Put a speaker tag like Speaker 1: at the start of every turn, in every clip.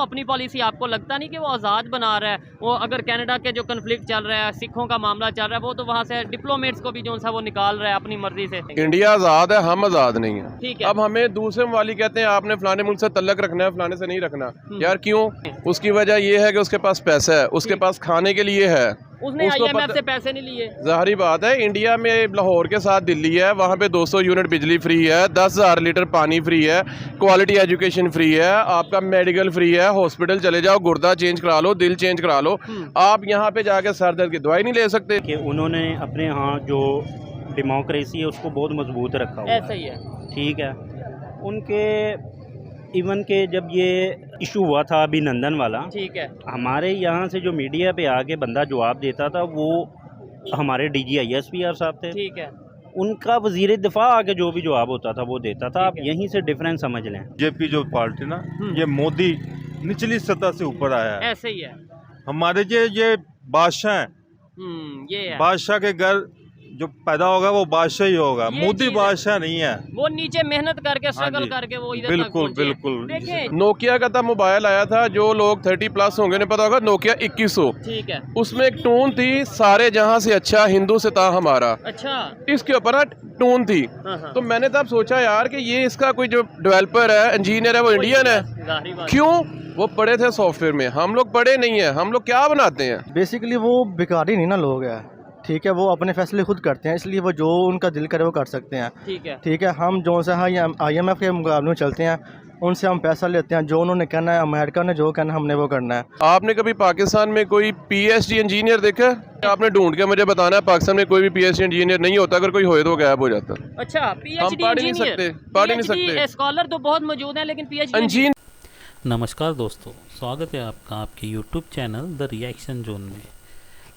Speaker 1: अपनी पॉलिसी आपको लगता नहीं कि वो आज़ाद बना रहा है? वो अगर कनाडा के जो कन्फ्लिक्ट चल रहा है, सिखों का मामला चल रहा है, वो तो वहाँ से डिप्लोमेट्स को भी जो सा वो निकाल रहा है अपनी मर्जी से।
Speaker 2: इंडिया आज़ाद है, हम आज़ाद नहीं है।
Speaker 1: ठीक है।
Speaker 2: अब हमें दूसरे ममालिक कहते हैं आपने फलाने मुल्क से तल्लक रखना है, फलाने से नहीं रखना। यार क्यों? उसकी वजह ये है कि उसके पास पैसा है, उसके पास खाने के लिए है।
Speaker 1: उसने IMF से पैसे नहीं लिए।
Speaker 2: ज़ाहिरी बात है, इंडिया में लाहौर के साथ दिल्ली है, वहाँ पे 200 यूनिट बिजली फ्री है, 10,000 लीटर पानी फ्री है, क्वालिटी एजुकेशन फ्री है, आपका मेडिकल फ्री है, हॉस्पिटल चले जाओ, गुर्दा चेंज करा लो, दिल चेंज करा लो। आप यहाँ पे जाके सर दर्द की दवाई नहीं ले सकते।
Speaker 3: कि उन्होंने अपने यहाँ जो डेमोक्रेसी है उसको बहुत मजबूत रखा हुआ है।
Speaker 1: ऐसा ही है।
Speaker 3: ठीक है। उनके इवन के जब ये इशू हुआ था अभिनंदन वाला,
Speaker 1: ठीक है,
Speaker 3: हमारे यहाँ से जो मीडिया पे आके बंदा जवाब देता था वो हमारे DG ISPR साहब थे।
Speaker 1: ठीक है।
Speaker 3: उनका वजीर दिफा आके जो भी जवाब होता था वो देता था। आप यहीं से डिफरेंस समझ लें।
Speaker 4: जेपी जो पार्टी ना, ये मोदी निचली सतह से ऊपर आया है।
Speaker 1: ऐसे ही है।
Speaker 4: हमारे ये बादशाह हैं,
Speaker 1: ये है।
Speaker 4: बादशाह के घर जो पैदा होगा वो बादशाह ही होगा, मोदी बादशाह नहीं है।
Speaker 1: वो नीचे मेहनत करके स्ट्रगल करके वो इधर
Speaker 4: बिल्कुल
Speaker 1: तक
Speaker 4: बिल्कुल।
Speaker 1: देखिए,
Speaker 2: नोकिया का था मोबाइल आया था, जो लोग 30 प्लस होंगे उन्हें पता होगा, नोकिया 2100।
Speaker 1: ठीक है।
Speaker 2: उसमें एक टून थी, सारे जहां से अच्छा हिंदू से था हमारा।
Speaker 1: अच्छा।
Speaker 2: इसके ऊपर ना टून थी। तो मैंने तब सोचा यार कि ये इसका कोई जो डेवलपर है, इंजीनियर है, वो इंडियन है। क्यों? वो पढ़े थे सॉफ्टवेयर में, हम लोग पढ़े नहीं है। हम लोग क्या बनाते हैं?
Speaker 5: बेसिकली वो भिखारी नहीं ना लोग है। ठीक है, वो अपने फैसले खुद करते हैं, इसलिए वो जो उनका दिल करे वो कर सकते हैं।
Speaker 1: ठीक है।
Speaker 5: ठीक है, हम जो से हाँ IMF के मुकाबले में चलते हैं, उनसे हम पैसा लेते हैं। जो उन्होंने कहना है, अमेरिका ने जो कहना है, हमने वो करना है।
Speaker 2: आपने कभी पाकिस्तान में कोई PhD इंजीनियर देखा? आपने ढूंढ के मुझे बताना है। पाकिस्तान में कोई भी PhD इंजीनियर नहीं होता, अगर कोई होए तो गायब हो जाता।
Speaker 1: अच्छा,
Speaker 2: हम पढ़ नहीं सकते।
Speaker 1: स्कॉलर तो बहुत मौजूद है, लेकिन PhD
Speaker 2: इंजीनियर।
Speaker 6: नमस्कार दोस्तों, स्वागत है आपका आपके YouTube channel the reaction zone में।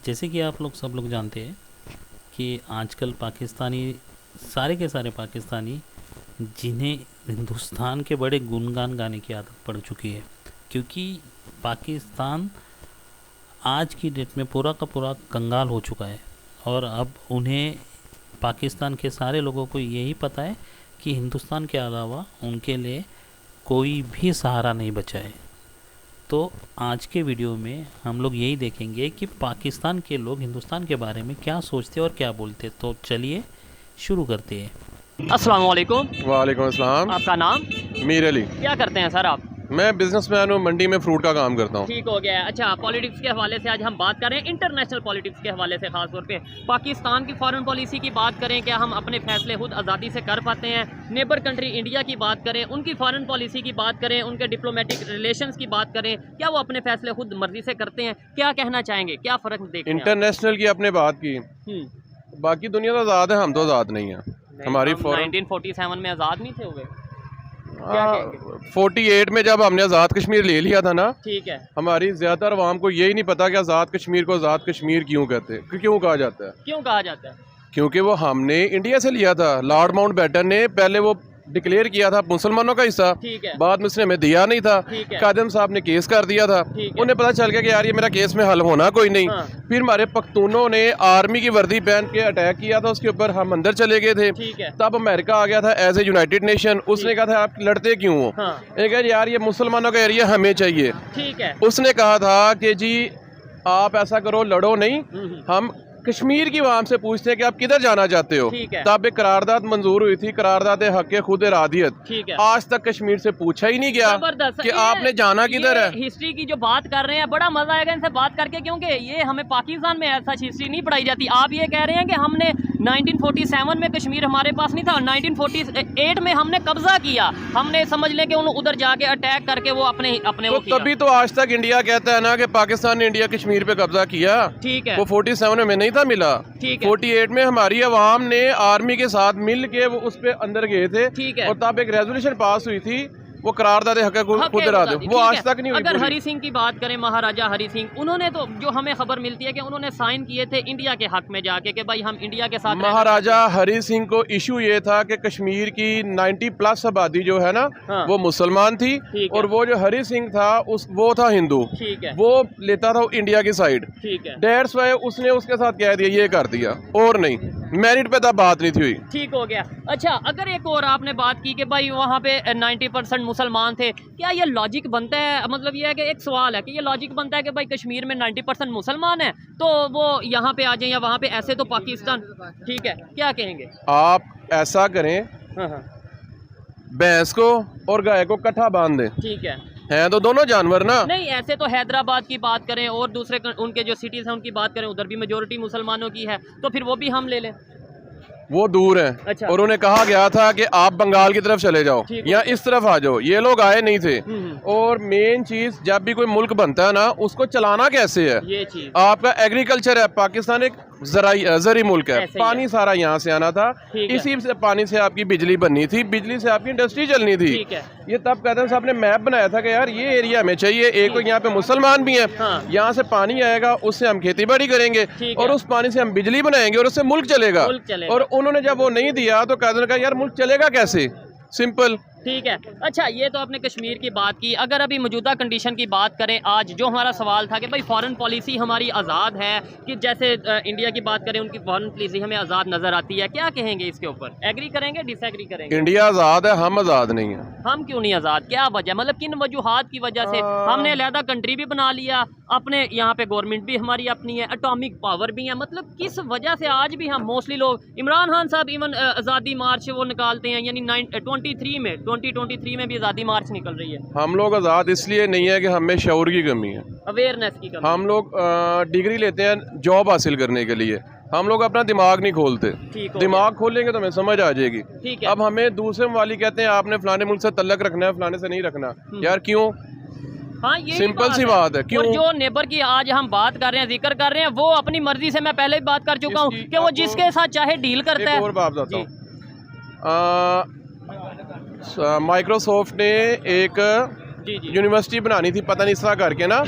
Speaker 6: जैसे कि आप लोग सब लोग जानते हैं कि आजकल पाकिस्तानी सारे के सारे पाकिस्तानी जिन्हें हिंदुस्तान के बड़े गुणगान गाने की आदत पड़ चुकी है, क्योंकि पाकिस्तान आज की डेट में पूरा का पूरा कंगाल हो चुका है और अब उन्हें पाकिस्तान के सारे लोगों को यही पता है कि हिंदुस्तान के अलावा उनके लिए कोई भी सहारा नहीं बचा है। तो आज के वीडियो में हम लोग यही देखेंगे कि पाकिस्तान के लोग हिंदुस्तान के बारे में क्या सोचते और क्या बोलते। तो चलिए शुरू करते हैं।
Speaker 1: अस्सलाम वालेकुम।
Speaker 2: वालेकुम अस्सलाम।
Speaker 1: आपका नाम?
Speaker 2: मीर अली।
Speaker 1: क्या करते हैं सर आप?
Speaker 2: मैं बिजनेसमैन हूँ, मंडी में फ्रूट का काम करता हूँ।
Speaker 1: ठीक हो गया है। अच्छा, पॉलिटिक्स के हवाले से आज हम बात करें, इंटरनेशनल पॉलिटिक्स के हवाले से खास तौर पे पाकिस्तान की फॉरेन पॉलिसी की बात करें। क्या हम अपने फैसले खुद आज़ादी से कर पाते हैं? नेबर कंट्री इंडिया की बात करें, उनकी फॉरेन पॉलिसी की बात करें, उनके डिप्लोमेटिक रिलेशंस की बात करें, क्या वो अपने फैसले खुद मर्जी से करते हैं? क्या कहना चाहेंगे, क्या फ़र्क देखते हैं?
Speaker 2: इंटरनेशल की आपने बात की, बाकी दुनिया तो आज़ाद है, हम तो आज़ाद नहीं है। हमारी
Speaker 1: 1947 में आज़ाद नहीं थे हुए?
Speaker 2: 48 में जब हमने आज़ाद कश्मीर ले लिया था ना, ठीक
Speaker 1: है,
Speaker 2: हमारी ज़्यादातर आवाम को यही नहीं पता कि आज़ाद कश्मीर को आज़ाद कश्मीर क्यों कहते हैं, क्यों कहा जाता है।
Speaker 1: क्यों कहा जाता है?
Speaker 2: क्योंकि वो हमने इंडिया से लिया था। लॉर्ड माउंटबेटन ने पहले वो डिक्लेयर किया था मुसलमानों का हिस्सा, बाद में उसने हमें दिया नहीं था। कादम साहब ने केस कर दिया था, उन्हें पता चल गया कि यार ये मेरा केस में हल होना कोई नहीं। फिर हमारे पख्तूनों ने आर्मी की वर्दी पहन के अटैक किया था, उसके ऊपर हम अंदर चले गए थे। तब अमेरिका आ गया था एज ए यूनाइटेड नेशन। उसने कहा था आप लड़ते क्यों हो? कहा यार ये मुसलमानों का एरिया हमें चाहिए। उसने कहा था कि जी आप ऐसा करो, लड़ो नहीं, हम कश्मीर की आवाम से पूछते हैं कि आप किधर जाना चाहते हो। तब एक करारदाद मंजूर हुई थी, करारदाद हक खुद इरादियत। आज तक कश्मीर से पूछा ही नहीं गया कि आपने जाना किधर है।
Speaker 1: हिस्ट्री की जो बात कर रहे हैं, बड़ा मजा आएगा इनसे बात करके, क्योंकि ये हमें पाकिस्तान में ऐसा हिस्ट्री नहीं पढ़ाई जाती। आप ये कह रहे हैं कि हमने 1947 में कश्मीर हमारे पास नहीं था, 1948 में हमने कब्जा किया। हमने समझ लें कि उधर जाके अटैक करके वो अपने वो किया।
Speaker 2: तभी तो आज तक इंडिया कहता है ना कि पाकिस्तान ने इंडिया कश्मीर पे कब्जा किया।
Speaker 1: ठीक है,
Speaker 2: वो 47 में नहीं था मिला। 48 में हमारी अवाम ने आर्मी के साथ मिल के वो उस पे अंदर गए थे, और तब एक रेजोल्यूशन पास हुई थी, वो करारदाद हक खुद इरादे, वो आज तक नहीं हुई।
Speaker 1: अगर हरी सिंह की बात करें, महाराजा हरी सिंह, उन्होंने तो जो हमें खबर मिलती है कि उन्होंने साइन किए थे इंडिया के हक में जाके कि भाई हम इंडिया के साथ।
Speaker 2: महाराजा हरी सिंह को इशू ये था कि कश्मीर की 90 प्लस आबादी जो है ना, वो मुसलमान थी, और वो जो हरी सिंह था वो था हिंदू। वो लेता था इंडिया की साइड। डेट्स वाई उसने उसके साथ कह दिया, ये कर दिया और नहीं। मेरिट पे तब बात नहीं थी हुई।
Speaker 1: ठीक हो गया। अच्छा, अगर एक और आपने बात की कि भाई वहाँ पे 90% मुसलमान थे, क्या ये लॉजिक बनता है, मतलब ये है कि एक सवाल है कि ये लॉजिक बनता है कि भाई कश्मीर में 90% मुसलमान है तो वो यहाँ पे आ जाएं या वहाँ पे, ऐसे तो पाकिस्तान, ठीक है, क्या कहेंगे
Speaker 2: आप ऐसा करें,
Speaker 1: हाँ,
Speaker 2: भैंस को और गाय को इकट्ठा बांध दें,
Speaker 1: ठीक है।
Speaker 2: हैं तो दोनों जानवर ना।
Speaker 1: नहीं, ऐसे तो हैदराबाद की बात करें और दूसरे उनके जो सिटीज़ हैं उनकी बात करें, उधर भी मेजोरिटी मुसलमानों की है, तो फिर वो भी हम ले लें।
Speaker 2: वो दूर है।
Speaker 1: अच्छा।
Speaker 2: और उन्हें कहा गया था कि आप बंगाल की तरफ चले जाओ या इस तरफ आ जाओ, ये लोग आए नहीं थे। और मेन चीज, जब भी कोई मुल्क बनता है ना, उसको चलाना कैसे है,
Speaker 1: ये चीज
Speaker 2: आपका एग्रीकल्चर है। पाकिस्तान एक जरी मुल्क है, पानी सारा यहाँ से आना था, इसी से पानी से आपकी बिजली बननी थी, बिजली से आपकी इंडस्ट्री चलनी थी। ये तब कहते हैं साहब ने मैप बनाया था कि यार ये एरिया हमें चाहिए, एक तो यहाँ पे मुसलमान भी हैं, यहाँ से पानी आएगा, उससे हम खेती बाड़ी करेंगे और उस पानी से हम बिजली बनाएंगे और उससे मुल्क चलेगा। और उन्होंने जब वो नहीं दिया तो कहते हैं यार मुल्क चलेगा कैसे, सिंपल।
Speaker 1: ठीक है। अच्छा, ये तो आपने कश्मीर की बात की। अगर अभी मौजूदा कंडीशन की बात करें, आज जो हमारा सवाल था कि भाई फॉरेन पॉलिसी हमारी आज़ाद है कि जैसे इंडिया की बात करें, उनकी फॉरेन पॉलिसी हमें आज़ाद नज़र आती है, क्या कहेंगे इसके ऊपर? एग्री करेंगे, डिसएग्री करेंगे?
Speaker 2: इंडिया आज़ाद है, हम आज़ाद नहीं है।
Speaker 1: हम क्यों नहीं आज़ाद? क्या वजह, मतलब किन वजूहात की वजह से? हमने अलहदा कंट्री भी बना लिया, अपने यहाँ पे गवर्नमेंट भी हमारी अपनी है, एटॉमिक पावर भी है, मतलब किस वजह से आज भी हम मोस्टली लोग, इमरान खान साहब इवन आज़ादी मार्च वो निकालते हैं, यानी 2023 में भी आज़ादी मार्च निकल रही है।
Speaker 2: हम लोग आज़ाद इसलिए नहीं है कि हमें शऊर की कमी है,
Speaker 1: अवेयरनेस की कमी।
Speaker 2: हम लोग डिग्री लेते हैं जॉब हासिल करने के लिए, हम लोग अपना दिमाग नहीं खोलते। दिमाग खोलेंगे तो हमें समझ आ जाएगी। अब हमें दूसरे वाली कहते हैं आपने फलाने मुल्क से तल्लक रखना है, फलाने से नहीं रखना। यार क्यों?
Speaker 1: हाँ, ये
Speaker 2: सिंपल सी बात है। क्यों?
Speaker 1: और जो नेबर की आज हम बात कर रहे हैं, जिक्र कर रहे हैं, वो अपनी मर्जी से, मैं पहले भी बात कर चुका हूँ कि वो जिसके साथ चाहे डील करता है।
Speaker 2: और बात बताता हूँ, माइक्रोसॉफ्ट ने एक यूनिवर्सिटी बनानी थी, पता नहीं इस तरह करके ना,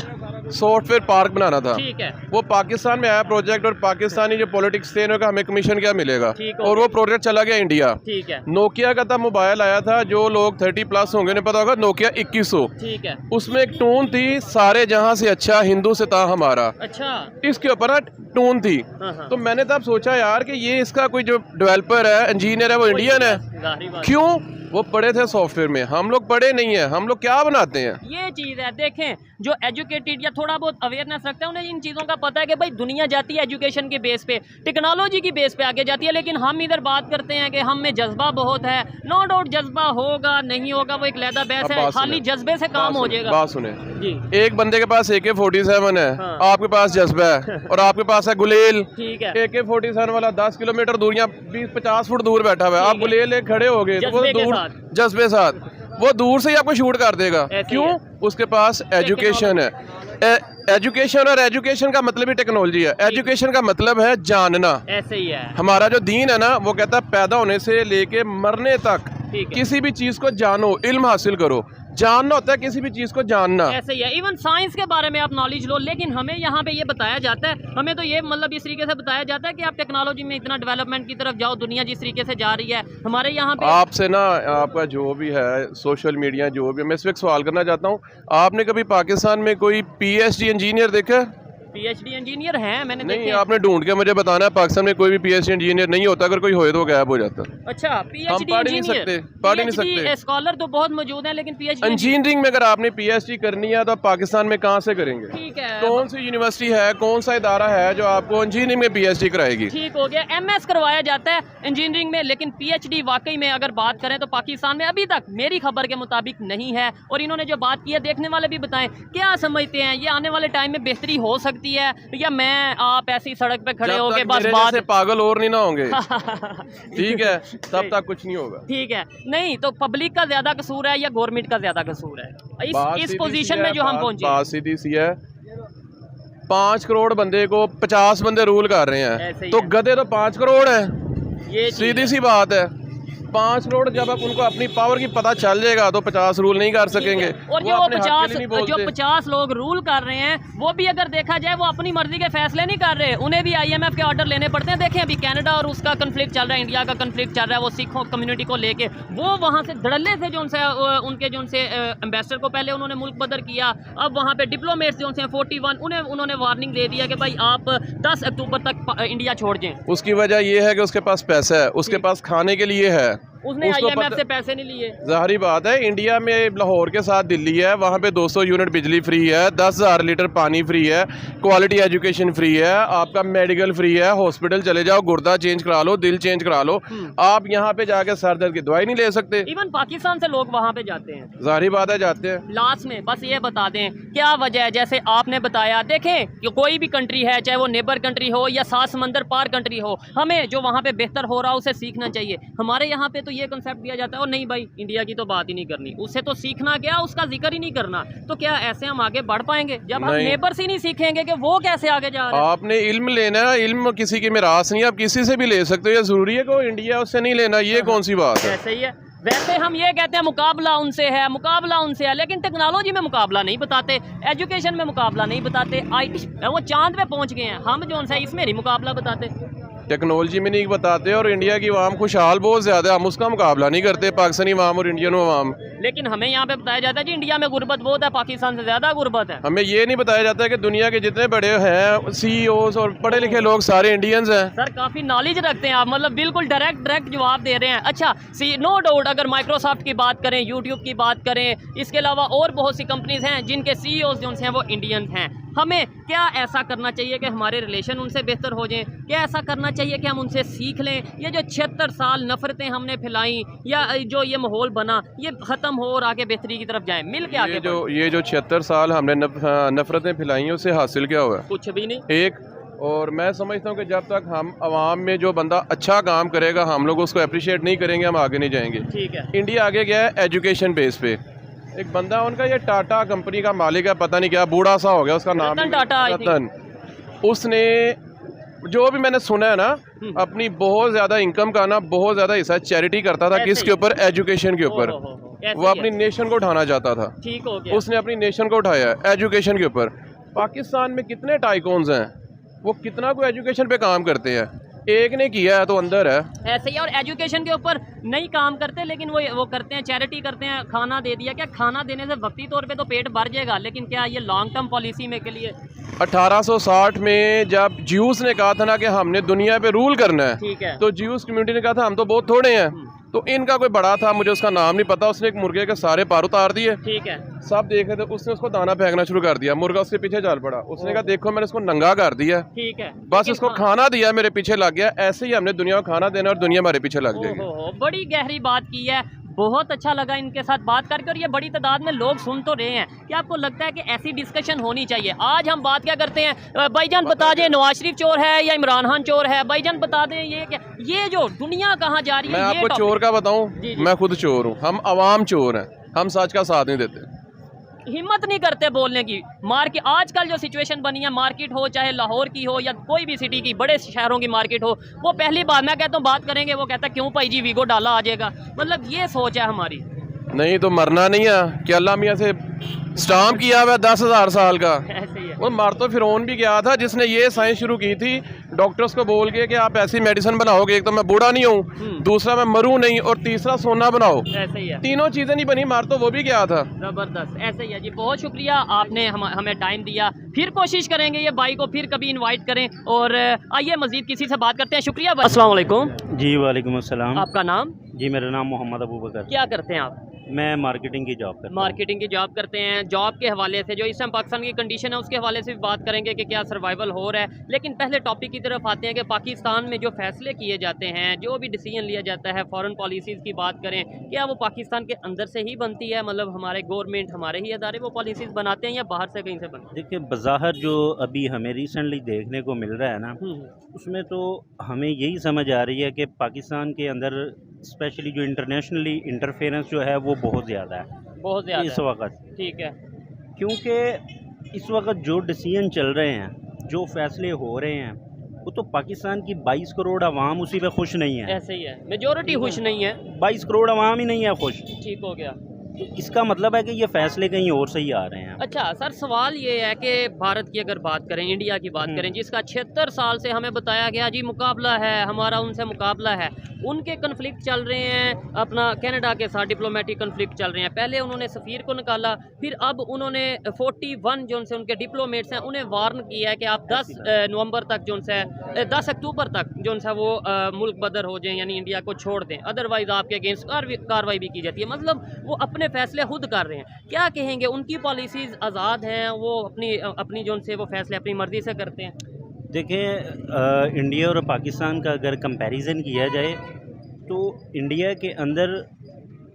Speaker 2: सॉफ्टवेयर पार्क बनाना था।
Speaker 1: ठीक है।
Speaker 2: वो पाकिस्तान में आया प्रोजेक्ट, और पाकिस्तानी जो पॉलिटिक्स थे उन्होंने कहा हमें कमीशन क्या मिलेगा, और वो प्रोजेक्ट चला गया इंडिया।
Speaker 1: ठीक है।
Speaker 2: नोकिया का तब मोबाइल आया था, जो लोग 30+ होंगे उन्हें पता होगा, नोकिया 2100।
Speaker 1: ठीक है।
Speaker 2: उसमें एक टून थी, सारे जहां से अच्छा हिंदू से था हमारा।
Speaker 1: अच्छा।
Speaker 2: इसके ऊपर ना टून थी। तो मैंने तब सोचा यार कि ये इसका कोई जो डेवलपर है, इंजीनियर है, वो इंडियन है। क्यों? वो पढ़े थे सॉफ्टवेयर में, हम लोग पढ़े नहीं है, हम लोग क्या बनाते हैं?
Speaker 1: ये चीज़ है। देखें, जो एजुकेटेड या थोड़ा बहुत अवेयरनेस रखते हैं उन्हें इन चीज़ों का पता है कि भाई दुनिया जाती है एजुकेशन के बेस पे, टेक्नोलॉजी की बेस पे आगे जाती है, लेकिन हम इधर बात करते हैं कि हम में जज्बा बहुत है। नो डाउट जज्बा होगा, नहीं होगा, वो एक लहदा बहस है, खाली जज्बे से काम हो जाएगा।
Speaker 2: बात सुने, एक बंदे के पास AK-47 है, आपके पास जज्बा है, और आपके पास है गुलेल। ठीक है। AK-47 वाला 10 किलोमीटर दूर या 20-50 फुट दूर बैठा हुआ है, आप गुलेल खड़े हो गए तो वो दूर जज्बे साथ वो दूर से ही आपको शूट कर देगा। क्यों? उसके पास एजुकेशन है। एजुकेशन, और एजुकेशन का मतलब ही टेक्नोलॉजी है। एजुकेशन का मतलब है जानना।
Speaker 1: ऐसे ही है
Speaker 2: हमारा जो दीन है ना, वो कहता है पैदा होने से लेके मरने तक किसी भी चीज को जानो, इल्म हासिल करो। जानना होता है किसी भी चीज को जानना।
Speaker 1: ऐसे ही है। इवन साइंस के बारे में आप नॉलेज लो, लेकिन हमें यहाँ पे ये बताया जाता है, हमें तो ये मतलब इस तरीके से बताया जाता है कि आप टेक्नोलॉजी में इतना डेवलपमेंट की तरफ जाओ, दुनिया जिस तरीके से जा रही है हमारे यहाँ पे। आपसे
Speaker 2: ना आपका जो भी है सोशल मीडिया जो भी, मैं इस वक्त सवाल करना चाहता हूँ, आपने कभी पाकिस्तान में कोई PhD इंजीनियर देखा?
Speaker 1: PhD इंजीनियर हैं, मैंने
Speaker 2: नहीं, आपने ढूंढ के मुझे बताना है। पाकिस्तान में कोई भी PhD इंजीनियर नहीं होता, अगर कोई होए तो गायब हो जाता।
Speaker 1: अच्छा,
Speaker 2: हम पढ़ नहीं सकते, पढ़ नहीं सकते।
Speaker 1: स्कॉलर तो बहुत मौजूद हैं, लेकिन PhD
Speaker 2: इंजीनियरिंग में अगर आपने PhD करनी है तो पाकिस्तान में कहाँ से करेंगे?
Speaker 1: ठीक है।
Speaker 2: कौन सी यूनिवर्सिटी है, कौन सा इदारा है जो आपको इंजीनियरिंग में PhD कराएगी?
Speaker 1: ठीक हो गया। MS करवाया जाता है इंजीनियरिंग में, लेकिन PhD वाकई में अगर बात करें तो पाकिस्तान में अभी तक मेरी खबर के मुताबिक नहीं है। और इन्होंने जो बात की है, देखने वाले भी बताएं, क्या समझते हैं ये आने वाले टाइम में बेहतरी हो सकती है, या मैं आप ऐसी सड़क पे खड़े होके बस बात
Speaker 2: से पागल और नहीं ना होंगे ठीक है, तब तक कुछ नहीं होगा।
Speaker 1: ठीक है। नहीं तो पब्लिक का ज्यादा कसूर है या गवर्नमेंट का ज्यादा कसूर है इस पोजीशन में जो हम पहुंचे?
Speaker 2: बात सीधी सी है, 5 करोड़ बंदे को 50 बंदे रूल कर रहे हैं, तो गधे तो 5 करोड़ है। ये सीधी सी बात है। 5 करोड़ जब आप उनको अपनी पावर की पता चल जाएगा तो 50 रूल नहीं कर सकेंगे।
Speaker 1: और जो 50 लोग रूल कर रहे हैं वो भी अगर देखा जाए वो अपनी मर्जी के फैसले नहीं कर रहे, उन्हें भी IMF के ऑर्डर लेने पड़ते हैं। देखें अभी कनाडा और उसका कन्फ्लिक्ट चल रहा है, इंडिया का कन्फ्लिक्ट चल रहा है, वो सिख कम्युनिटी को लेके वो वहाँ से धड़ल्ले से जो उनसे उनके जो उनसे एम्बेसडर को पहले उन्होंने मुल्क बदर किया, अब वहाँ पे डिप्लोमेट्स जो उनसे 41 उन्होंने वार्निंग दे दिया कि भाई आप 10 अक्टूबर तक इंडिया छोड़ जाएं।
Speaker 2: उसकी वजह ये है कि उसके पास पैसा है, उसके पास खाने के लिए है,
Speaker 1: उसने IMF से पैसे नहीं लिए।
Speaker 2: ज़ाहिर बात है, इंडिया में लाहौर के साथ दिल्ली है, वहाँ पे 200 यूनिट बिजली फ्री है, 10,000 लीटर पानी फ्री है, क्वालिटी एजुकेशन फ्री है, आपका मेडिकल फ्री है, हॉस्पिटल चले जाओ, गुर्दा चेंज करा लो, दिल चेंज करा लो। आप यहाँ पे जाके सर दर्द की दवाई नहीं ले सकते।
Speaker 1: इवन पाकिस्तान से लोग वहाँ पे जाते हैं,
Speaker 2: ज़ाहिर बात है जाते हैं।
Speaker 1: लास्ट में बस ये बता दें क्या वजह है, जैसे आपने बताया, देखें कि कोई भी कंट्री है, चाहे वो नेबर कंट्री हो या 7 समंदर पार कंट्री हो, हमें जो वहाँ पे बेहतर हो रहा है उसे सीखना चाहिए। हमारे यहाँ पे तो ये कंसेप्ट दिया जाता है और नहीं भाई इंडिया की तो बात ही नहीं करनी, उससे तो सीखना क्या, उसका जिक्र ही नहीं करना। तो क्या ऐसे हम आगे बढ़ पाएंगे जब हम नेबर से नहीं सीखेंगे कि वो कैसे आगे जा रहे हैं?
Speaker 2: आपने इल्म लेना है, इल्म किसी की मिरास नहीं, आप किसी से भी ले सकते हो, ये जरूरी है कि इंडिया उससे नहीं लेना, ये कौन सी बात है?
Speaker 1: ऐसे ही है। वैसे हम ये कहते हैं मुकाबला उनसे है, मुकाबला उनसे है, लेकिन टेक्नोलॉजी में मुकाबला नहीं बताते, एजुकेशन में मुकाबला नहीं बताते, IT वो चांद पे पहुंच गए हैं, हम जो उनसे इसमें नहीं मुकाबला बताते,
Speaker 2: टेक्नोलॉजी में नहीं बताते। और इंडिया की आवाम खुशहाल बहुत ज़्यादा है, हम उसका मुकाबला नहीं करते, पाकिस्तानी आवाम और इंडियन आवाम।
Speaker 1: लेकिन हमें यहाँ पे बताया जाता है कि इंडिया में गुर्बत बहुत है, पाकिस्तान से ज़्यादा गुर्बत है।
Speaker 2: हमें ये नहीं बताया जाता है कि दुनिया के जितने बड़े हैं CEOs और पढ़े लिखे लोग सारे इंडियंस हैं।
Speaker 1: सर काफ़ी नॉलेज रखते हैं आप, मतलब बिल्कुल डायरेक्ट जवाब दे रहे हैं। अच्छा नो डाउट अगर माइक्रोसॉफ्ट की बात करें, यूट्यूब की बात करें, इसके अलावा और बहुत सी कंपनीज हैं जिनके CEOs जो हैं वो इंडियंस हैं, हमें क्या ऐसा करना चाहिए कि हमारे रिलेशन उनसे बेहतर हो जाएं? क्या ऐसा करना चाहिए कि हम उनसे सीख लें? ये जो 76 साल नफ़रतें हमने फैलाई या जो ये माहौल बना ये ख़त्म हो और आगे बेहतरी की तरफ जाएं, मिल के आगे
Speaker 2: ये जो 76 साल हमने नफ़रतें फैलाई हैं उससे हासिल क्या हुआ?
Speaker 1: कुछ भी नहीं।
Speaker 2: एक और मैं समझता हूँ कि जब तक हम आवाम में जो बंदा अच्छा काम करेगा हम लोग उसको अप्रिशिएट नहीं करेंगे, हम आगे नहीं जाएंगे।
Speaker 1: ठीक है।
Speaker 2: इंडिया आगे गया है एजुकेशन बेस पे। एक बंदा उनका ये टाटा कंपनी का मालिक है, पता नहीं क्या बूढ़ा सा हो गया, उसका नाम रतन। उसने जो भी मैंने सुना है ना, अपनी बहुत ज़्यादा इनकम का ना बहुत ज़्यादा हिस्सा चैरिटी करता था। किसके ऊपर? एजुकेशन के ऊपर। वो अपनी नेशन को उठाना चाहता था।
Speaker 1: ठीक हो गया।
Speaker 2: उसने अपनी नेशन को उठाया एजुकेशन के ऊपर। पाकिस्तान में कितने टाइकॉन्स हैं, वो कितना कोई एजुकेशन पे काम करते हैं? एक ने किया है तो अंदर है।
Speaker 1: ऐसे ही और एजुकेशन के ऊपर नहीं काम करते, लेकिन वो करते हैं, चैरिटी करते हैं, खाना दे दिया। क्या खाना देने से वक्ती तौर पे तो पेट भर जाएगा, लेकिन क्या ये लॉन्ग टर्म पॉलिसी में के लिए?
Speaker 2: 1860 में जब ज्यूस ने कहा था ना कि हमने दुनिया पे रूल करना है,
Speaker 1: ठीक है,
Speaker 2: तो ज्यूस कम्युनिटी ने कहा था हम तो बहुत थोड़े हैं। तो इनका कोई बड़ा था, मुझे उसका नाम नहीं पता, उसने एक मुर्गे के सारे पार उतार दिए।
Speaker 1: ठीक है।
Speaker 2: सब देख रहे थे, उसने उसको दाना फेंकना शुरू कर दिया, मुर्गा उसके पीछे चल पड़ा। उसने कहा देखो मैंने इसको नंगा कर दिया।
Speaker 1: ठीक है।
Speaker 2: बस इसको खाना दिया, मेरे पीछे लग गया। ऐसे ही हमने दुनिया को खाना देना और दुनिया हमारे पीछे लग जाएगी।
Speaker 1: बड़ी गहरी बात की है, बहुत अच्छा लगा इनके साथ बात करके, और ये बड़ी तादाद में लोग सुन तो रहे हैं। क्या आपको लगता है कि ऐसी डिस्कशन होनी चाहिए? आज हम बात क्या करते हैं, भाईजान बता दें नवाज शरीफ चोर है या इमरान खान चोर है, भाईजान बता दें ये क्या, ये जो दुनिया कहाँ जा रही है।
Speaker 2: मैं आपको चोर का बताऊं, मैं खुद चोर हूँ, हम अवाम चोर हैं, हम सच का साथ नहीं देते,
Speaker 1: हिम्मत नहीं करते बोलने की। मार्केट आजकल जो सिचुएशन बनी है, मार्केट हो चाहे लाहौर की हो या कोई भी सिटी की, बड़े शहरों की मार्केट हो, वो पहली बार मैं कहता हूँ बात करेंगे, वो कहता है क्यों भाई जी वीगो डाला आ जाएगा। मतलब ये सोच है हमारी।
Speaker 2: नहीं तो मरना नहीं है कि अल्लाह मियाँ से स्टाम्प किया हुआ 10,000 साल का।
Speaker 1: ऐसे ही है।
Speaker 2: वो मर तो फिरौन भी गया था जिसने ये साइंस शुरू की थी डॉक्टर्स को बोल के कि आप ऐसी मेडिसिन बनाओगे, एक तो मैं बूढ़ा नहीं हूँ, दूसरा मैं मरूँ नहीं, और तीसरा सोना बनाओ।
Speaker 1: ऐसे ही है।
Speaker 2: तीनों चीजें नहीं बनी, मार तो वो भी गया था।
Speaker 1: जबरदस्त। ऐसे ही है जी। बहुत शुक्रिया आपने हमें टाइम दिया। फिर कोशिश करेंगे ये भाई को फिर कभी इनवाइट करें, और आइए मजीद किसी से बात करते हैं। शुक्रिया। अस्सलाम वालेकुम।
Speaker 3: जी वालेकुम अस्सलाम।
Speaker 1: आपका नाम?
Speaker 3: जी मेरा नाम मोहम्मद अबू बकर।
Speaker 1: क्या करते हैं आप?
Speaker 3: मैं मार्केटिंग की जॉब करता हूँ।
Speaker 1: मार्केटिंग की जॉब करते हैं। जॉब के हवाले से जो इस टाइम पाकिस्तान की कंडीशन है उसके हवाले से भी बात करेंगे कि क्या सर्वाइवल हो रहा है। लेकिन पहले टॉपिक की तरफ आते हैं कि पाकिस्तान में जो फैसले किए जाते हैं, जो भी डिसीजन लिया जाता है, फॉरेन पॉलिसीज़ की बात करें, क्या वो पाकिस्तान के अंदर से ही बनती है? मतलब हमारे गवर्नमेंट, हमारे ही अदारे वो पॉलिसीज़ बनाते हैं या बाहर से कहीं से बनती है?
Speaker 3: देखिए बज़ाहिर जो अभी हमें रिसेंटली देखने को मिल रहा है ना, उसमें तो हमें यही समझ आ रही है कि पाकिस्तान के अंदर स्पेशली जो इंटरनेशनली इंटरफेरेंस जो है वो बहुत ज़्यादा है,
Speaker 1: बहुत ज़्यादा
Speaker 3: इस वक्त।
Speaker 1: ठीक है।
Speaker 3: क्योंकि इस वक्त जो डिसीजन चल रहे हैं, जो फैसले हो रहे हैं, वो तो पाकिस्तान की 22 करोड़ आवाम उसी पे खुश नहीं है।
Speaker 1: ऐसे ही है, मेजोरिटी खुश नहीं है।
Speaker 3: 22 करोड़ आवाम ही नहीं है खुश।
Speaker 1: ठीक हो गया।
Speaker 3: तो इसका मतलब है कि ये फैसले कहीं और से ही आ रहे हैं।
Speaker 1: अच्छा सर, सवाल ये है कि भारत की अगर बात करें, इंडिया की बात करें, जिसका 76 साल से हमें बताया गया जी मुकाबला है हमारा, उनसे मुकाबला है, उनके कन्फ्लिक्ट चल रहे हैं, अपना कनाडा के साथ डिप्लोमेटिक कन्फ्लिक्ट चल रहे हैं। पहले उन्होंने सफ़ीर को निकाला, फिर अब उन्होंने 41 जो उनसे उनके डिप्लोमेट्स हैं उन्हें वार्न किया है कि आप 10 नवंबर तक जो उनसे 10 अक्टूबर तक जो उनसे वो मुल्क बदर हो जाएं, यानी इंडिया को छोड़ दें, अदरवाइज़ आपके अगेंस्ट कार्रवाई भी की जाती है। मतलब वो अपने फैसले खुद कर रहे हैं। क्या कहेंगे, उनकी पॉलिसीज़ आज़ाद हैं, वो अपनी जो उनसे वो फैसले अपनी मर्ज़ी से करते हैं?
Speaker 3: देखें, इंडिया और पाकिस्तान का अगर कंपैरिजन किया जाए तो इंडिया के अंदर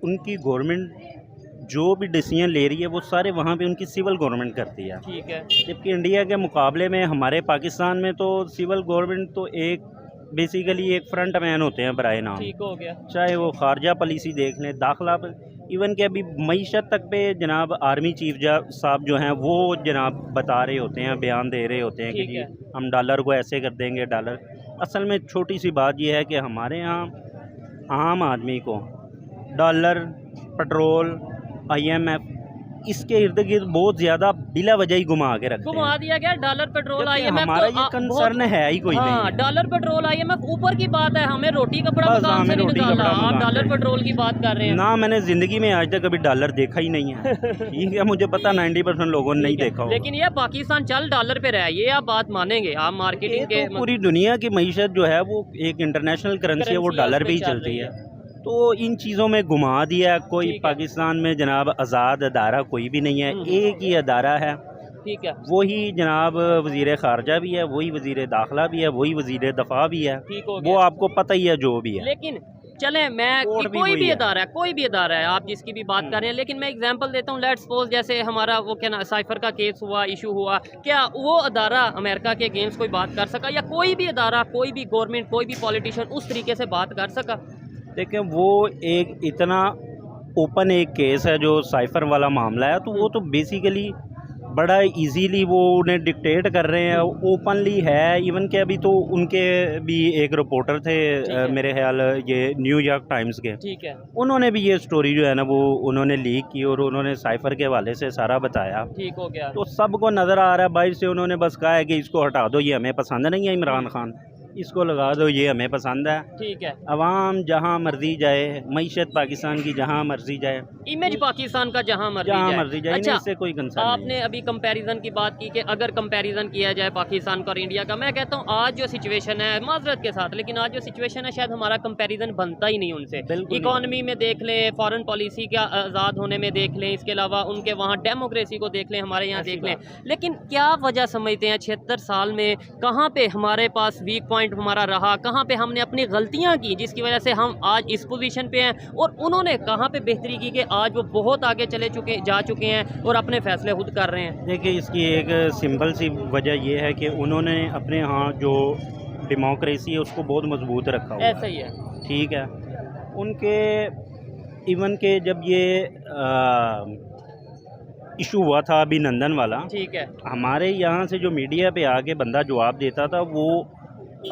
Speaker 3: उनकी गवर्नमेंट जो भी डिसीजन ले रही है वो सारे वहाँ पे उनकी सिविल गवर्नमेंट करती है।
Speaker 1: ठीक है।
Speaker 3: जबकि इंडिया के मुकाबले में हमारे पाकिस्तान में तो सिविल गवर्नमेंट तो एक बेसिकली एक फ्रंट मैन होते हैं बराए नाम।
Speaker 1: ठीक हो गया।
Speaker 3: चाहे वो खारजा पॉलिसी देख लें, दाखिला इवन के अभी मईशत तक पे जनाब आर्मी चीफ साहब जो हैं वो जनाब बता रहे होते हैं, बयान दे रहे होते हैं कि जी हम डॉलर को ऐसे कर देंगे। डॉलर असल में छोटी सी बात यह है कि हमारे यहाँ आम आदमी को डॉलर, पेट्रोल, IMF इसके इर्द गिर्द बहुत ज़्यादा बिला वजह ही घुमा के रखते
Speaker 1: घुमा
Speaker 3: हैं।
Speaker 1: दिया गया। डॉलर पेट्रोल IMF
Speaker 3: हमारा ये कंसर्न है ही कोई नहीं है।
Speaker 1: डॉलर पेट्रोल IMF ऊपर की बात है, हमें रोटी कपड़ा मकान से नहीं निकालना। आप डॉलर पेट्रोल की बात कर रहे हैं
Speaker 3: ना, मैंने ज़िंदगी में आज तक कभी डॉलर देखा ही नहीं है। ठीक है, मुझे पता 90% लोगों ने नहीं देखा होगा।
Speaker 1: लेकिन ये पाकिस्तान चल डॉलर पे रहा है, ये आप बात मानेंगे? आप मार्केटिंग के
Speaker 3: पूरी दुनिया की मईशत जो है वो एक इंटरनेशनल करेंसी है, वो डॉलर पे ही चलती है। तो इन चीज़ों में घुमा दिया। कोई पाकिस्तान में जनाब आज़ाद अदारा कोई भी नहीं है, एक ही अदारा है।
Speaker 1: ठीक है।
Speaker 3: वही जनाब वज़ीर ख़ारजा भी है, वही वज़ीर दाखिला भी है, वही वज़ीर दफ़ा भी है। वो आपको पता ही है जो भी है।
Speaker 1: लेकिन चले मैं कोई भी अदारा है, कोई भी अदारा है, आप जिसकी भी बात कर रहे हैं, लेकिन मैं एग्जांपल देता हूँ। लेट्स सपोज जैसे हमारा वो क्या ना साइफर का केस हुआ, इशू हुआ, क्या वो अदारा अमेरिका के अगेंस्ट कोई बात कर सका, या कोई भी अदारा, कोई भी गवर्नमेंट, कोई भी पॉलिटिशियन उस तरीके से बात कर सका?
Speaker 3: देखें, वो एक इतना ओपन एक केस है जो साइफर वाला मामला है, तो वो तो बेसिकली बड़ा इजीली वो उन्हें डिक्टेट कर रहे हैं, ओपनली है। इवन के अभी तो उनके भी एक रिपोर्टर थे मेरे ख्याल ये न्यूयॉर्क टाइम्स के,
Speaker 1: ठीक है,
Speaker 3: उन्होंने भी ये स्टोरी जो है ना वो उन्होंने लीक की और उन्होंने साइफर के हवाले से सारा बताया।
Speaker 1: ठीक हो गया।
Speaker 3: तो सबको नज़र आ रहा है बाहर से, उन्होंने बस कहा है कि इसको हटा दो, ये हमें पसंद नहीं है, इमरान खान इसको लगा दो, ये हमें पसंद है।
Speaker 1: ठीक है।
Speaker 3: अवाम जहाँ मर्जी जाए, मईशत पाकिस्तान की जहाँ मर्जी जाए,
Speaker 1: इमेज पाकिस्तान का जहाँ मर्जी जाए।
Speaker 3: अच्छा, इससे कोई कंसर्न
Speaker 1: आपने
Speaker 3: नहीं।
Speaker 1: अभी कंपैरिजन की बात की कि अगर कंपैरिजन किया जाए पाकिस्तान का और इंडिया का, मैं कहता हूँ आज जो सिचुएशन है, माजरत के साथ, लेकिन आज जो सिचुएशन है शायद हमारा कंपैरिजन बनता ही नहीं उनसे। इकॉनमी में देख लें, फॉरेन पॉलिसी का आज़ाद होने में देख लें, इसके अलावा उनके वहाँ डेमोक्रेसी को देख लें, हमारे यहाँ देख लें। लेकिन क्या वजह समझते हैं 76 साल में कहाँ पे हमारे पास वीक पॉइंट हमारा रहा, कहाँ पे हमने अपनी गलतियाँ की जिसकी वजह से हम आज इस पोजीशन पे हैं, और उन्होंने कहाँ पे बेहतरी की कि आज वो बहुत आगे जा चुके हैं और अपने फैसले खुद कर रहे हैं?
Speaker 3: देखिए, इसकी एक सिंपल सी वजह ये है कि उन्होंने अपने यहाँ जो डेमोक्रेसी है उसको बहुत मजबूत रखा हुआ है।
Speaker 1: ऐसा ही है।
Speaker 3: ठीक है। उनके इवन के जब ये इशू हुआ था अभिनंदन वाला,
Speaker 1: ठीक है,
Speaker 3: हमारे यहाँ से जो मीडिया पे आके बंदा जवाब देता था वो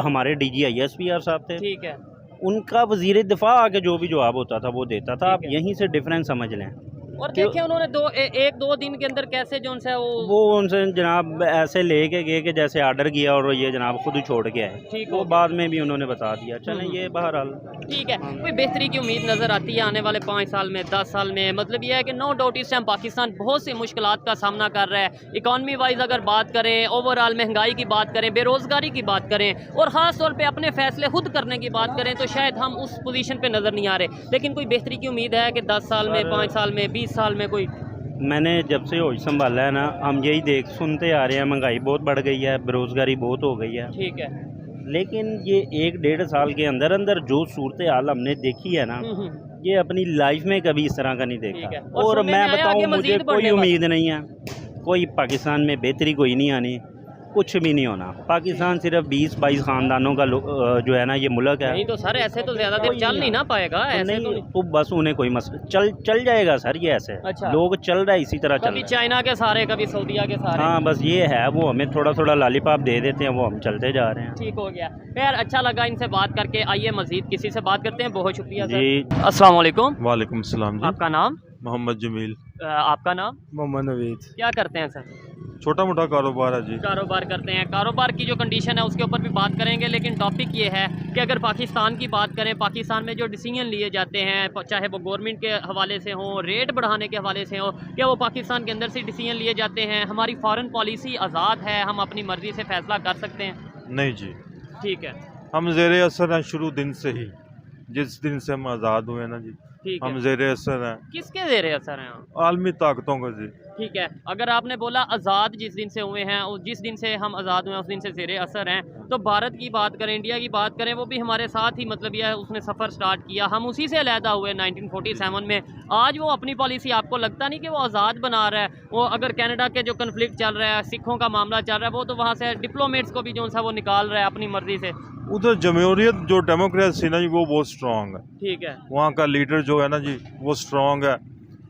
Speaker 3: हमारे DGISPR साहब थे।
Speaker 1: ठीक है।
Speaker 3: उनका वजीर दिफा आके जो भी जवाब होता था वो देता था। आप यहीं से डिफरेंस समझ लें।
Speaker 1: और देखिए उन्होंने एक दो दिन के अंदर कैसे जो उनसे वो
Speaker 3: उनसे जनाब ऐसे लेके गए कि जैसे ऑर्डर किया और ये जनाब खुद ही छोड़ के आए।
Speaker 1: ठीक,
Speaker 3: वो बाद में भी उन्होंने बता दिया। चलें, ये बहरहाल
Speaker 1: ठीक है। कोई बेहतरी की उम्मीद नज़र आती है आने वाले 5 साल में, 10 साल में? मतलब ये है कि नो डाउट इस टाइम पाकिस्तान बहुत सी मुश्किलात का सामना कर रहा है। इकॉनमी वाइज अगर बात करें, ओवरऑल महंगाई की बात करें, बेरोज़गारी की बात करें, और ख़ास तौर पर अपने फैसले खुद करने की बात करें, तो शायद हम उस पोजीशन पे नज़र नहीं आ रहे। लेकिन कोई बेहतरी की उम्मीद है कि 10 साल में, 5 साल में, 20 साल में कोई?
Speaker 3: मैंने जब से होश संभाला है ना, हम यही सुनते आ रहे हैं, महंगाई बहुत बढ़ गई है, बेरोज़गारी बहुत हो गई है।
Speaker 1: ठीक है।
Speaker 3: लेकिन ये 1-1.5 साल के अंदर अंदर जो सूरत हाल हमने देखी है ना, ये अपनी लाइफ में कभी इस तरह का नहीं देखा। और मैं बताऊं, मुझे कोई उम्मीद नहीं है, कोई पाकिस्तान में बेहतरी कोई नहीं आनी। कुछ भी नहीं होना। पाकिस्तान सिर्फ 20-22 ख़ानदानों का जो है ना ये मुल्क है।
Speaker 1: नहीं तो सर ऐसे तो ज़्यादा देर चल नहीं ना पाएगा, ऐसे तो
Speaker 3: नहीं तो बस उन्हें कोई मसला चल जाएगा सर, ये ऐसे
Speaker 1: अच्छा।
Speaker 3: लोग चल रहा है इसी तरह चल
Speaker 1: कभी
Speaker 3: रहा है।
Speaker 1: चाइना के सारे, कभी सऊदीया के सारे।
Speaker 3: हाँ बस ये है, वो हमें थोड़ा थोड़ा लॉलीपॉप दे देते हैं, वो हम चलते जा रहे हैं।
Speaker 1: ठीक हो गया। खैर अच्छा लगा इनसे बात करके। आइए मजीद किसी से बात करते हैं। बहुत शुक्रिया सर।
Speaker 3: जी
Speaker 1: अस्सलाम वालेकुम।
Speaker 4: वालेकुम सलाम जी।
Speaker 1: आपका नाम?
Speaker 4: मोहम्मद जमील।
Speaker 1: आपका नाम?
Speaker 5: मोहम्मद नवीद।
Speaker 1: क्या करते हैं सर?
Speaker 4: छोटा मोटा कारोबार है जी।
Speaker 1: कारोबार करते हैं। कारोबार की जो कंडीशन है उसके ऊपर भी बात करेंगे, लेकिन टॉपिक ये है कि अगर पाकिस्तान की बात करें, पाकिस्तान में जो डिसीजन लिए जाते हैं, चाहे वो गवर्नमेंट के हवाले से हों, रेट बढ़ाने के हवाले से हों, या वो पाकिस्तान के अंदर से डिसीजन लिए जाते हैं, हमारी फॉरेन पॉलिसी आज़ाद है, हम अपनी मर्ज़ी से फ़ैसला कर सकते हैं?
Speaker 4: नहीं जी,
Speaker 1: ठीक है,
Speaker 4: हम ज़ेर असर हैं शुरू दिन से ही। जिस दिन से हम आज़ाद हुए ना जी,
Speaker 1: ठीक
Speaker 4: हम
Speaker 1: है।
Speaker 4: ज़ेर असर हैं
Speaker 1: किसके ज़ेरे असर हैं हम?
Speaker 4: आलमी ताकतों का जी।
Speaker 1: ठीक है, अगर आपने बोला आज़ाद जिस दिन से हुए हैं और जिस दिन से हम आज़ाद हुए हैं उस दिन से ज़ेरे असर हैं, तो भारत की बात करें, इंडिया की बात करें, वो भी हमारे साथ ही, मतलब यह है उसने सफ़र स्टार्ट किया, हम उसी से अलहदा हुए 1947 में। आज वो अपनी पॉलिसी, आपको लगता नहीं कि वो आज़ाद बना रहा है? वो अगर कनाडा के जो कन्फ्लिक्ट चल रहा है, सिखों का मामला चल रहा है, वो तो वहाँ से डिप्लोमेट्स को भी जो सा वो निकाल रहा है अपनी मर्ज़ी से।
Speaker 4: उधर जमहूरियत जो डेमोक्रेसी ना जी, वो बहुत स्ट्रॉन्ग है।
Speaker 1: ठीक है,
Speaker 4: वहाँ का लीडर जो है ना जी, वो स्ट्रॉन्ग है।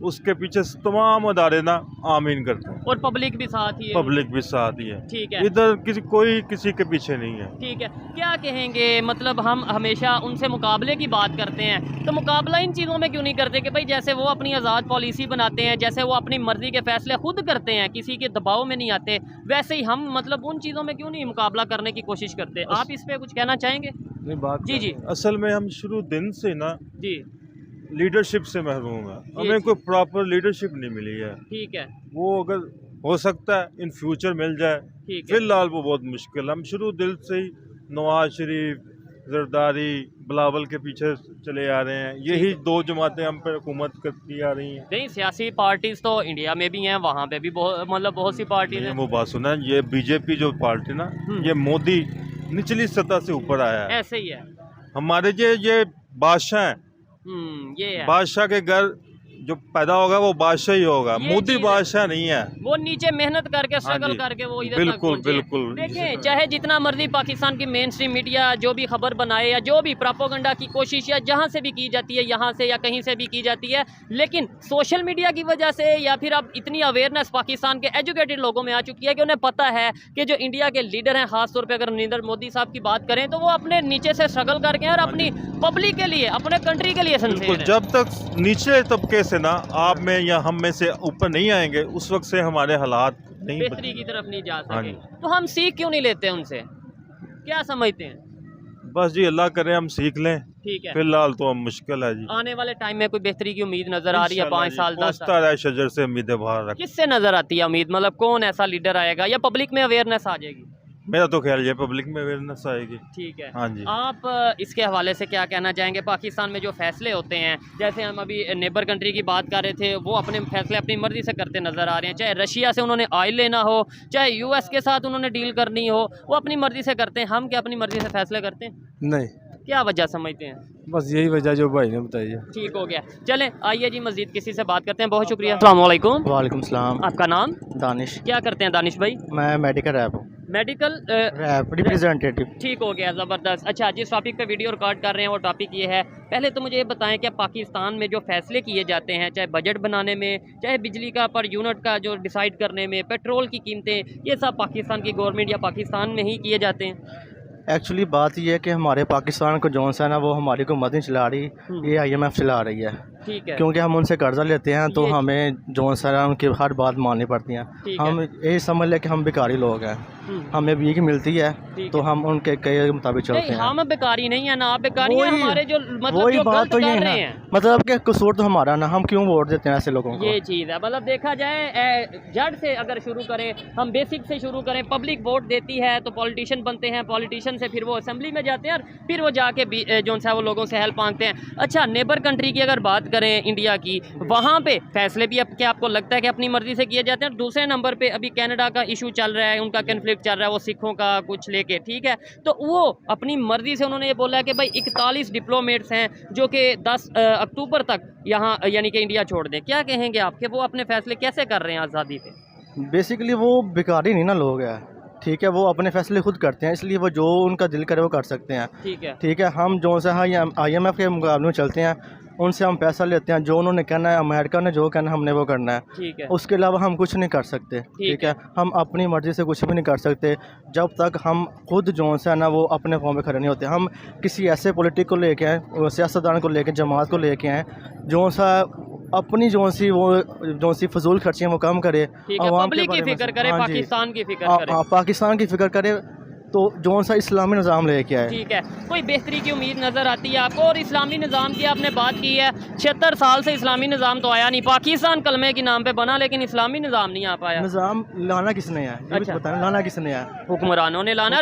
Speaker 4: उसके पीछे तमाम अदारे ना आमीन करते हैं,
Speaker 1: और पब्लिक भी साथ ही है।
Speaker 4: पब्लिक भी साथ ही है।
Speaker 1: ठीक है,
Speaker 4: इधर कोई किसी के पीछे नहीं है।
Speaker 1: ठीक है। क्या कहेंगे, मतलब हम हमेशा उनसे मुकाबले की बात करते हैं, तो मुकाबला इन चीज़ों में क्यों नहीं करते कि भाई जैसे वो अपनी आज़ाद पॉलिसी बनाते हैं, जैसे वो अपनी मर्ज़ी के फ़ैसले खुद करते हैं, किसी के दबाव में नहीं आते, वैसे ही हम मतलब उन चीज़ों में क्यों नहीं मुकाबला करने की कोशिश करते? आप इस पर कुछ कहना चाहेंगे?
Speaker 4: नहीं बात
Speaker 1: जी जी
Speaker 4: असल में हम शुरू दिन से ना
Speaker 1: जी,
Speaker 4: लीडरशिप से महरूम है।
Speaker 1: जी,
Speaker 4: हमें
Speaker 1: जी।
Speaker 4: कोई प्रॉपर लीडरशिप नहीं मिली है।
Speaker 1: ठीक है,
Speaker 4: वो अगर हो सकता है इन फ्यूचर मिल जाए,
Speaker 1: ठीक है,
Speaker 4: फिलहाल वो बहुत मुश्किल है। हम शुरू दिल से ही नवाज शरीफ, जरदारी, बिलावल के पीछे चले आ रहे हैं। यही दो जमातें हम पर हुकूमत करती आ रही हैं।
Speaker 1: नहीं सियासी पार्टीज़ तो इंडिया में भी हैं, वहाँ पे भी बहुत, मतलब बहुत सी पार्टीज़
Speaker 4: नहीं,
Speaker 1: हैं।
Speaker 4: वो बात सुना, ये बीजेपी जो पार्टी ना, ये मोदी निचली सतह से ऊपर आया है।
Speaker 1: ऐसे ही है।
Speaker 4: हमारे ये बादशाह हैं।
Speaker 1: ये है।
Speaker 4: बादशाह के घर जो पैदा होगा वो बादशाह ही होगा।
Speaker 1: ये
Speaker 4: मोदी
Speaker 1: चीज़ है।
Speaker 4: बादशाह नहीं है।
Speaker 1: वो नीचे मेहनत करके, स्ट्रगल
Speaker 4: जी।
Speaker 1: करके वो इधर तक
Speaker 4: बिल्कुल
Speaker 1: पहुंचे हैं।
Speaker 4: बिल्कुल।
Speaker 1: देखें, चाहे जितना मर्जी पाकिस्तान की मेन स्ट्रीम मीडिया जो भी खबर बनाए या जो भी प्रोपोगंडा की कोशिश या जहाँ से भी की जाती है, यहाँ से या कहीं से भी की जाती है, लेकिन सोशल मीडिया की वजह से या फिर अब इतनी अवेयरनेस पाकिस्तान के एजुकेटेड लोगों में आ चुकी है कि उन्हें पता है कि जो इंडिया के लीडर हैं, खासतौर पर अगर नरेंद्र मोदी साहब की बात करें, तो वो अपने नीचे से स्ट्रगल करके और अपनी पब्लिक के लिए, अपने कंट्री के लिए
Speaker 4: बिल्कुल,
Speaker 1: सिंसियर हैं।
Speaker 4: जब तक निचले तबके से ना आप में या हम में से ऊपर नहीं आएंगे, उस वक्त से हमारे हालात नहीं
Speaker 1: बेहतरी की तरफ नहीं जा
Speaker 4: हाँ
Speaker 1: सके।
Speaker 4: जी।
Speaker 1: तो हम सीख क्यों नहीं लेते उनसे? क्या समझते हैं?
Speaker 4: बस जी, अल्लाह करे हम सीख लें।
Speaker 1: ठीक है,
Speaker 4: फिलहाल तो हम मुश्किल है जी।
Speaker 1: आने वाले टाइम में कोई बेहतरी की उम्मीद नजर आ रही है? 5 साल 10 साल
Speaker 4: पहुंचता रहा शजर से उम्मीदें बाहर रख।
Speaker 1: किससे नजर आती है उम्मीद? मतलब कौन ऐसा लीडर आएगा या पब्लिक में अवेयरनेस आ जाएगी?
Speaker 4: मेरा तो ख्याल ये पब्लिक में अवेयरनेस आएगी।
Speaker 1: ठीक है,
Speaker 4: हाँ जी।
Speaker 1: आप इसके हवाले से क्या कहना चाहेंगे? पाकिस्तान में जो फैसले होते हैं, जैसे हम अभी नेबर कंट्री की बात कर रहे थे, वो अपने फैसले अपनी मर्जी से करते नज़र आ रहे हैं। चाहे रशिया से उन्होंने ऑयल लेना हो, चाहे यूएस के साथ उन्होंने डील करनी हो, वो अपनी मर्जी से करते हैं। हम क्या अपनी मर्जी से फैसले करते हैं?
Speaker 5: नहीं,
Speaker 1: क्या वजह समझते हैं?
Speaker 5: बस यही वजह जो भाई ने बताई है।
Speaker 1: ठीक हो गया। चलें आइए जी मजीद किसी से बात करते हैं। बहुत शुक्रिया। अस्सलाम वालेकुम।
Speaker 5: वालेकुम सलाम।
Speaker 1: आपका नाम?
Speaker 5: दानिश।
Speaker 1: क्या करते हैं दानिश भाई?
Speaker 5: मैं मेडिकल रैप हूँ,
Speaker 1: मेडिकल
Speaker 5: रैप रिप्रेजेंटेटिव।
Speaker 1: ठीक हो गया, ज़बरदस्त। अच्छा, जिस टॉपिक पे वीडियो रिकॉर्ड कर रहे हैं वो टॉपिक ये है, पहले तो मुझे ये बताएं कि पाकिस्तान में जो फैसले किए जाते हैं, चाहे बजट बनाने में, चाहे बिजली का पर यूनिट का जो डिसाइड करने में, पेट्रोल की कीमतें, ये सब पाकिस्तान की गवर्नमेंट या पाकिस्तान में ही किए जाते हैं?
Speaker 5: एक्चुअली बात ये है कि हमारे पाकिस्तान को जौन सा है ना, वो हमारी हुकूमत नहीं चला रही, ये IMF चला रही है।
Speaker 1: ठीक है,
Speaker 5: क्योंकि हम उनसे कर्जा लेते हैं तो
Speaker 1: ये-
Speaker 5: हमें जौन सा है उनकी हर बात माननी पड़ती है।
Speaker 1: ठीक है।
Speaker 5: हम यही समझ लें कि हम बेकारी लोग हैं, हमें भीख मिलती है
Speaker 1: ठीक
Speaker 5: तो
Speaker 1: है।
Speaker 5: हम उनके कहे के मुताबिक चलते
Speaker 1: नहीं,
Speaker 5: हैं।
Speaker 1: हम बेकारी नहीं है ना, आप बेकारी हैं,
Speaker 5: वही-
Speaker 1: हमारे जो मतलब
Speaker 5: वही
Speaker 1: जो
Speaker 5: बात
Speaker 1: गलत
Speaker 5: तो ये
Speaker 1: कर
Speaker 5: है
Speaker 1: रहे
Speaker 5: ना,
Speaker 1: हैं,
Speaker 5: मतलब कि कसूर तो हमारा ना, हम क्यों वोट देते हैं ऐसे लोगों को?
Speaker 1: ये चीज़ है। मतलब देखा जाए जड़ से अगर शुरू करें, हम बेसिक से शुरू करें, पब्लिक वोट देती है तो पॉलिटिशियन बनते हैं, पॉलिटिशियन से फिर वो असेंबली में जाते हैं और फिर वो जाके जो सा वो लोगों से हेल्प मांगते हैं। अच्छा, नेबर कंट्री की अगर बात करें इंडिया की, वहाँ पे फैसले भी अब क्या आपको लगता है कि अपनी मर्जी से किए जाते हैं? दूसरे नंबर पे अभी कनाडा का इशू चल रहा है, उनका कन्फ्लिक्ट चल रहा है, वो सिखों का कुछ लेके, ठीक है, तो वो अपनी मर्जी से उन्होंने ये बोला है कि भाई 41 डिप्लोमेट्स हैं जो कि 10 अक्टूबर तक यहाँ यानी कि इंडिया छोड़ दें। क्या कहेंगे आप कि वो अपने फैसले कैसे कर रहे हैं आज़ादी पे?
Speaker 5: बेसिकली वो बेकारी नहीं ना लोग है, ठीक है, वो अपने फैसले खुद करते हैं, इसलिए वो जो उनका दिल करे वो कर सकते हैं। ठीक है, हम जो से IMF के मुकाबले में चलते हैं, उनसे हम पैसा लेते हैं, जो उन्होंने कहना है, अमेरिका ने जो कहना है हमने वो करना है। उसके अलावा हम कुछ नहीं कर सकते। ठीक है, हम अपनी मर्ज़ी से कुछ भी नहीं कर सकते जब तक हम खुद जो है ना वो अपने पाँव पे खड़े नहीं होते। हम किसी ऐसे पॉलिटिक को लेके आए, सियासतदान को लेके, जमात को लेके आए जो सा अपनी जो सी फजूल खर्चियाँ वो कम करे,
Speaker 1: पब्लिक की फिक्र करे, पाकिस्तान की फिक्र करे,
Speaker 5: पाकिस्तान की फिक्र करे, तो जो सा इस्लामी निज़ाम लेके आए।
Speaker 1: ठीक है, कोई बेहतरी की उम्मीद नज़र आती है आपको? और इस्लामी निज़ाम की आपने बात की है, 76 साल से इस्लामी निज़ाम तो आया नहीं। पाकिस्तान कलमे के नाम पे बना, लेकिन इस्लामी निज़ाम नहीं आ पाया।
Speaker 5: निज़ाम लाना किसने है? अच्छा, बताना लाना किसने है?
Speaker 1: हुक्मरानों ने लाना।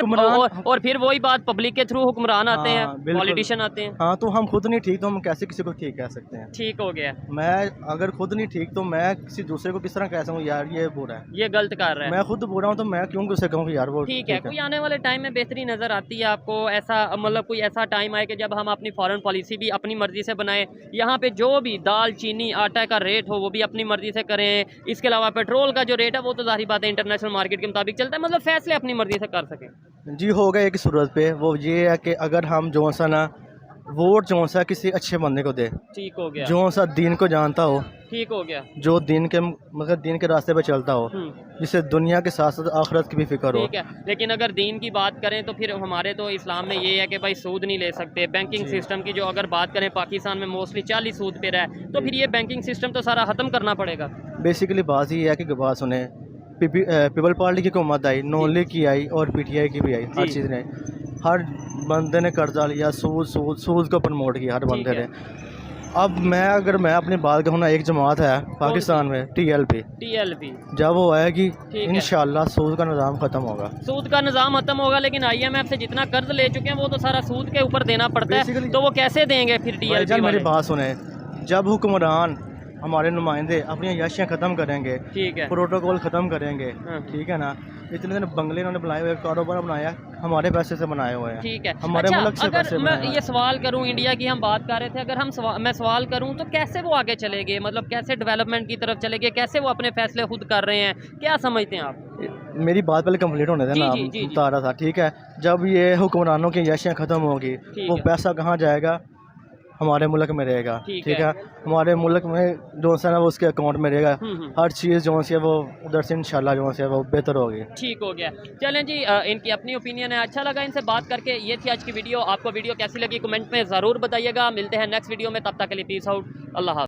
Speaker 1: और फिर वही बात, पब्लिक के थ्रू हुक्मरान आते हैं, पॉलिटिशियन आते हैं।
Speaker 5: हाँ, तो हम खुद नहीं ठीक तो हम कैसे किसी को ठीक कह सकते हैं?
Speaker 1: ठीक हो गया।
Speaker 5: मैं अगर खुद नहीं ठीक तो मैं किसी दूसरे को किस तरह कह सकूँ यार ये बुरा है,
Speaker 1: ये गलत कर रहा है?
Speaker 5: मैं खुद बुरा हूँ तो मैं क्यों किसे कहूँ यार वो
Speaker 1: ठीक है। कोई आने वाले टाइम में बेहतरी नज़र आती है आपको? ऐसा मतलब कोई ऐसा टाइम आए कि जब हम अपनी फॉरेन पॉलिसी भी अपनी मर्जी से बनाएं, यहाँ पे जो भी दाल, चीनी, आटा का रेट हो वो भी अपनी मर्जी से करें। इसके अलावा पेट्रोल का जो रेट है वो तो जाहिर बात है इंटरनेशनल मार्केट के मुताबिक चलता है, मतलब फैसले अपनी मर्जी से कर सकें।
Speaker 5: जी, होगा एक सूरत पे, वो ये है कि अगर हम जो सा ना वोट जो सा किसी अच्छे बंदे को दे,
Speaker 1: ठीक हो गया,
Speaker 5: जो सा दीन को जानता हो,
Speaker 1: ठीक हो गया,
Speaker 5: जो दीन के मतलब दीन के रास्ते पे चलता हो, जिसे दुनिया के साथ साथ आखिरत की भी फिक्र हो।
Speaker 1: ठीक है, लेकिन अगर दीन की बात करें तो फिर हमारे तो इस्लाम में ये है कि भाई सूद नहीं ले सकते। बैंकिंग सिस्टम की जो अगर बात करें, पाकिस्तान में मोस्टली 40 सूद पे रहा है, तो फिर ये बैंकिंग सिस्टम तो सारा ख़त्म करना पड़ेगा।
Speaker 5: बेसिकली बात ये है कि बात सुने, पीपल पार्टी की हुकूमत आई, नॉन लीग की आई और PTI की भी आई, हर चीज़ ने, हर बंदे ने कर्जा लिया, सूद को प्रमोट किया हर बंदे ने। अब अगर मैं अपनी बात कहूँ ना, एक जमात है पाकिस्तान में TLP, जब वो आएगी इंशाल्लाह सूद का निज़ाम ख़त्म होगा।
Speaker 1: सूद का निज़ाम ख़त्म होगा, लेकिन IMF से जितना कर्ज ले चुके हैं वो तो सारा सूद के ऊपर देना पड़ता है, तो वो कैसे देंगे फिर TLP वाले?
Speaker 5: मेरी बात सुने, जब हुक्मरान हमारे नुमाइंदे अपनी अयाशियाँ ख़त्म करेंगे, ठीक है, प्रोटोकॉल ख़त्म करेंगे, ठीक है ना, इतने दिन बंगले इन्होंने बनाए हुए, कारोबार बनाया हमारे पैसे से बनाए हुए हैं, ठीक है, हमारे मुल्क से पैसे बनाए।
Speaker 1: मैं ये सवाल करूं, इंडिया की हम बात कर रहे थे, अगर मैं सवाल करूं तो कैसे वो आगे चले गए, मतलब कैसे डेवलपमेंट की तरफ चले गए, कैसे वो अपने फैसले खुद कर रहे हैं, क्या समझते हैं आप?
Speaker 5: मेरी बात पहले कंप्लीट होने देना, बता रहा था, ठीक है, जब ये हुक्मरानों की अयाशियाँ ख़त्म होगी, वो पैसा कहाँ जाएगा? हमारे मुल्क में रहेगा, ठीक है, हमारे मुल्क में जो है ना वो उसके अकाउंट में रहेगा, हर चीज़ जो है वो उधर से इंशाल्लाह जो है वो बेहतर होगी।
Speaker 1: ठीक हो गया। चलें जी, इनकी अपनी ओपिनियन है, अच्छा लगा इनसे बात करके। ये थी आज की वीडियो। आपको वीडियो कैसी लगी कमेंट में ज़रूर बताइएगा। मिलते हैं नेक्स्ट वीडियो में, तब तक के लिए पीस आउट, अल्लाह हाफ़िज़।